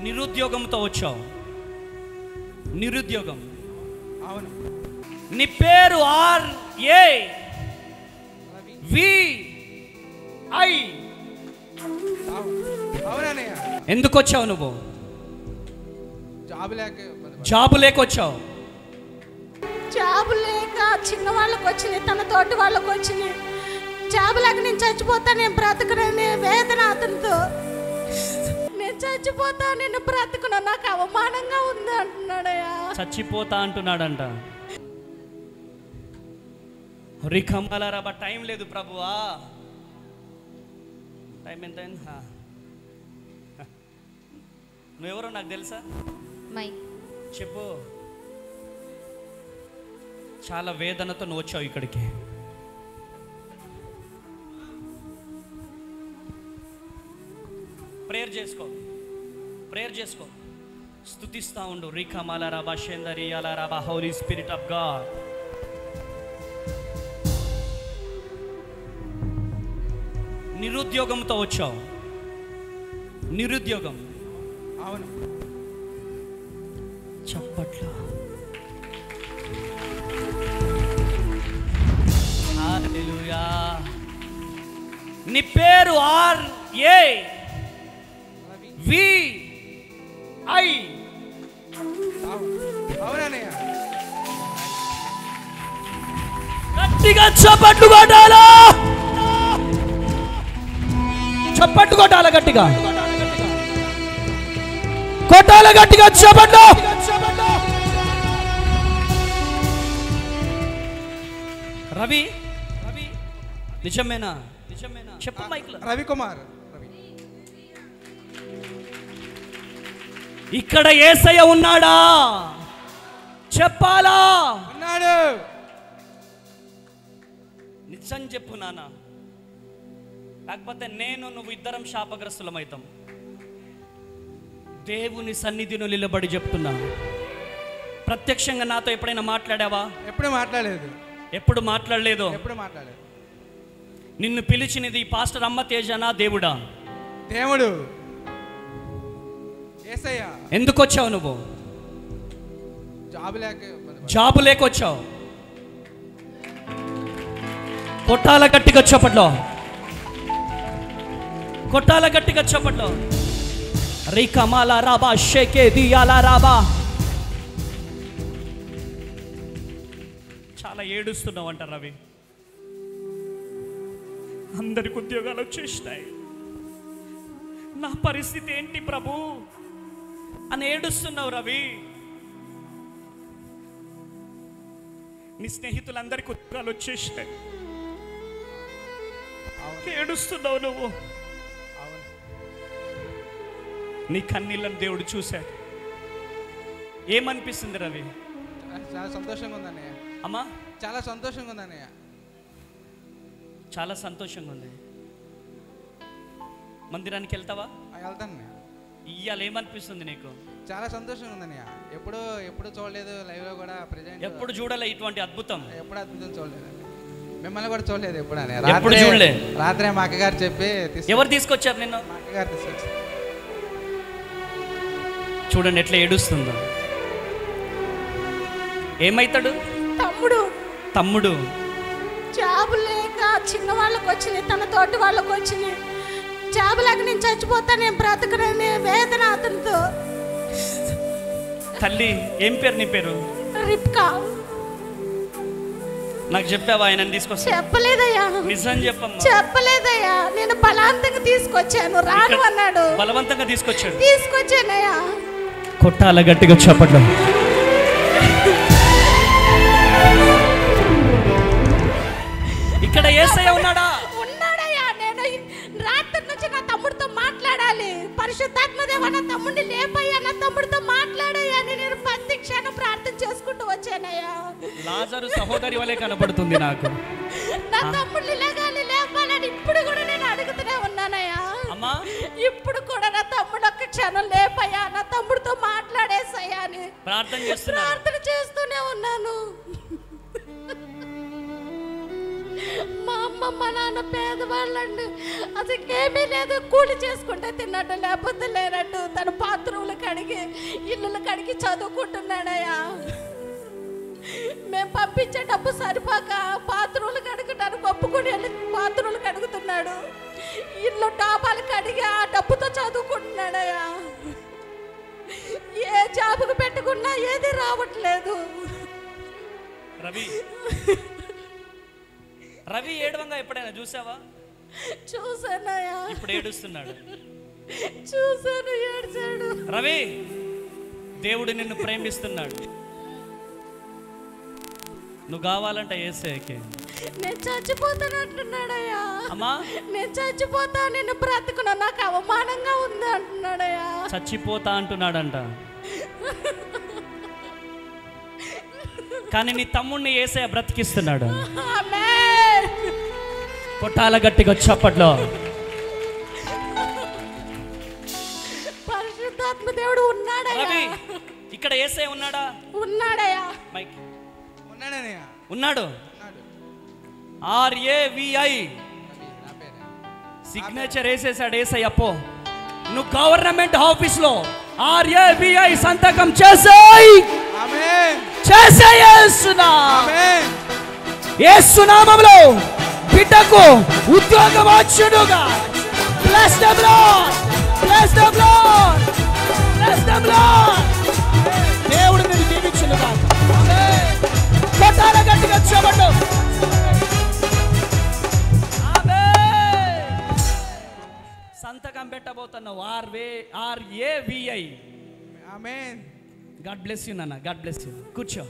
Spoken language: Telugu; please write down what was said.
నిరుద్యోగంతో వచ్చావు. నిరుద్యోగం. అవును. నీ పేరు RAVI. అవునన్నయ్య. ఎందుకు వచ్చావు నువ్వు? జాబు లేక వచ్చావు. జాబు లేక చిన్న వాళ్ళకి వచ్చినాయి, తన తోటి వాళ్ళకి వచ్చినాయి. జాబు లేక నేను చచ్చిపోతా, నేను బ్రతకనని వేదన అతనితో. నేను చచ్చిపోతా, నేను బ్రతకను, నాకు అవమానంగా ఉంది అంటున్నాడయ్యా. చచ్చిపోతా అంటున్నాడంట. రికమలరబ టైం లేదు ప్రభువా. టైం ఎంత అయింది? నువ్వెవరో నాకు తెలుసా? చెప్పు. చాలా వేదనతో నువ్వు వచ్చావు ఇక్కడికి. ప్రేయర్ చేసుకో. స్తుతిస్తా ఉండు. రికమలరబ షెందరి అలరబ హోలీ స్పిరిట్ ఆఫ్ గాడ్. నిరుద్యోగంతో వచ్చావు. నిరుద్యోగం. అవును. చప్పట్లు. హల్లెలూయా. నీ పేరు RAVI. అవునన్నయ్య. గట్టిగా చప్పట్లు కొట్టాలా? చప్పట్లు కొట్టాలా? గట్టిగా కొట్టాలా? గట్టిగా చప్పట్లు. రవి నిజమేనా? చెప్పు మైక్ లో. రవికుమార్. ఇక్కడ యేసయ్య ఉన్నాడా? చెప్పాలా? ఉన్నాడు. నిజం చెప్పు నాన్న, లేకపోతే నేను నువ్వు ఇద్దరం శాపగ్రస్తులమవుతాం. దేవుని సన్నిధిలో నిలబడి చెప్తున్నా. ప్రత్యక్షంగా నాతో ఎప్పుడైనా మాట్లాడావా? ఎప్పుడు మాట్లాడలేదు. ఎప్పుడు మాట్లాడలేదు. ఎప్పుడు మాట్లాడలేదు. నిన్ను పిలిచినది పాస్టర్ అమ్మ తేజనా దేవుడా? దేవుడు. యేసయ్య. ఎందుకు వచ్చావు నువ్వు? జాబు లేక వచ్చావు. కొట్టాల గట్టిగా చప్పట్లో. రికమాల రాబా షేకే దియాల రాబా. చాలా ఏడుస్తున్నావు అంట రవి. అందరికి ఉద్యోగాలు వచ్చేసినాయి, నా పరిస్థితి ఏంటి ప్రభు అని ఏడుస్తున్నావు రవి. నీ స్నేహితులందరికీ ఉద్యోగాలు వచ్చేసినాయి, ఏడుస్తున్నావు నువ్వు. నీ కన్నీళ్ళని దేవుడు చూశాడు. ఏమనిపిస్తుంది రవి? చాలా సంతోషంగా ఉందన్నయ్య. అమ్మా చాలా సంతోషంగా ఉందన్నయ్య. చాలా సంతోషంగా ఉంది. మందిరానికి వెళ్తావా? వెళ్తాను. ఇయ్యాల ఏమనిపిస్తుంది నీకు? చాలా సంతోషంగా ఉందన్నయ్య. ఎప్పుడు చూడలేదు లైవ్ లో కూడా. ప్రెజెంట్ ఎప్పుడు చూడలే ఇటువంటి అద్భుతం. ఎప్పుడు అద్భుతం చూడలేదు. మిమ్మల్ని కూడా చూడలేదు ఎప్పుడు. ఎప్పుడు చూడలే. రాత్రే మా అక్కగారు చెప్పి. ఎవరు తీసుకొచ్చారు నిన్ను? మా అక్కగారు తీసుకొచ్చారు. చూడండి ఎట్లా ఏడుస్తుందో. ఏమైతాడు? తమ్ముడు. జాబు లేక చిన్న వాళ్ళకి వచ్చినాయి, తన తోటి వాళ్ళకి వచ్చినాయి. జాబు లేక నేను చచ్చిపోతా, నేను బ్రతకనని వేదన అతనితో. తల్లి ఏం పేరు నీ పేరు? రిప్కా. నాకు చెప్పావా ఆయన తీసుకొస్తా? చెప్పలేదయ్యా. నిజం చెప్పమ్మా. చెప్పలేదయ్యా, నేను బలవంతంగా తీసుకొచ్చాను. రాను అన్నాడు. బలవంతంగా తీసుకొచ్చాడు. తీసుకొచ్చానయ్యా. కొట్టాల గట్టిగా చెప్పడం. ఇక్కడ యేసయ్య ఉన్నాడా? ఉన్నాడయ్యా. నేను రాత్రి నుంచి నా తమ్ముడితో మాట్లాడాలి. పరిశుద్ధాత్మదేవ నా తమ్ముడిని లేపయ్యా, నా తమ్ముడితో మాట్లాడయ్యా. నేను ప్రతి క్షణం ప్రార్థన చేసుకుంటూ వచ్చానయ్యా. లాజరు సహోదరి వలె కనబడుతుంది నాకు. నా తమ్ముడిని లేపాలని ఇప్పుడు కూడా నేను అడుగుతూనే ఉన్నానయ్యా. అమ్మా ఇప్పుడు కూడా నా తమ్ముడు ఒక్క క్షణం లేపయ్యా, నా తమ్ముడితో మాట్లాడేసయ్యా అని ప్రార్థన చేస్తూనే ఉన్నాను. మా అమ్మ మా నాన్న పేదవాళ్ళండి, అసలు ఏమీ లేదు. కూలి చేసుకుంటే తిన్నట్టు, లేకపోతే లేనట్టు. తన బాత్రూమ్లు ఇల్లులు కడిగి చదువుకుంటున్నాడయ్యా. మేము పంపించే డబ్బు సరిపోక బాత్రూములు కడగడానికి ఒప్పుకొని వెళ్ళి బాత్రూములు కడుగుతున్నాడు. ఇల్లు డాబాలు కడిగి ఆ డబ్బుతో చదువుకుంటున్నాడయ్యా. ఏ జాబుకు పెట్టుకున్నా ఏది రావట్లేదు. రవి ఏడవంగా ఎప్పుడైనా చూసావా? చూసానయ్యా. ఇప్పుడు ఏడుస్తున్నాడు. చూసాను, ఏడ్చాడు. రవి, దేవుడు నిన్ను ప్రేమిస్తున్నాడు. నువ్వు కావాలంట యేసయ్యకి. నేను చచ్చిపోతానంటున్నాడయ్యా. అమ్మా, నేను చచ్చిపోతా, నేను బ్రతుకున్నా, నాకు అవమానంగా ఉంది అంటున్నాడయ్యా. చచ్చిపోతా అంటున్నాడంట. కానీ నీ తమ్ముడిని యేసయ్య బ్రతికిస్తున్నాడు. కొట్టాల గట్టిగా చప్పట్లో. పరిశుద్ధాత్మ దేవుడు ఉన్నాడయ్యా. రవి, ఇక్కడ యేసయ్య ఉన్నాడా? ఉన్నాడయ్యా. మైక్ ఉన్నాడనయ్య. ఉన్నాడు. RAVI సిగ్నేచర్ వేసేసాడు యేసయ్య. అప్పో, నువ్వు గవర్నమెంట్ ఆఫీస్ లో RAVI సంతకం చేసేయ్. ఆమేన్. చేసేయేసునా. ఆమేన్. యేసు నామములో బిడ్డకు ఉద్యోగం వచ్చునుగా. Bless the Lord, bless the Lord, bless the Lord. దేవుడు నిన్ను దీవించునుగా. ఆమేన్. కొట్టాల గట్టిగా చప్పట్లు. ఆమేన్. సంతకం పెట్టబోతున్నావు. RAVI. ఆమేన్. గాడ్ బ్లెస్ యూ నాన్న. God bless you. కూర్చో.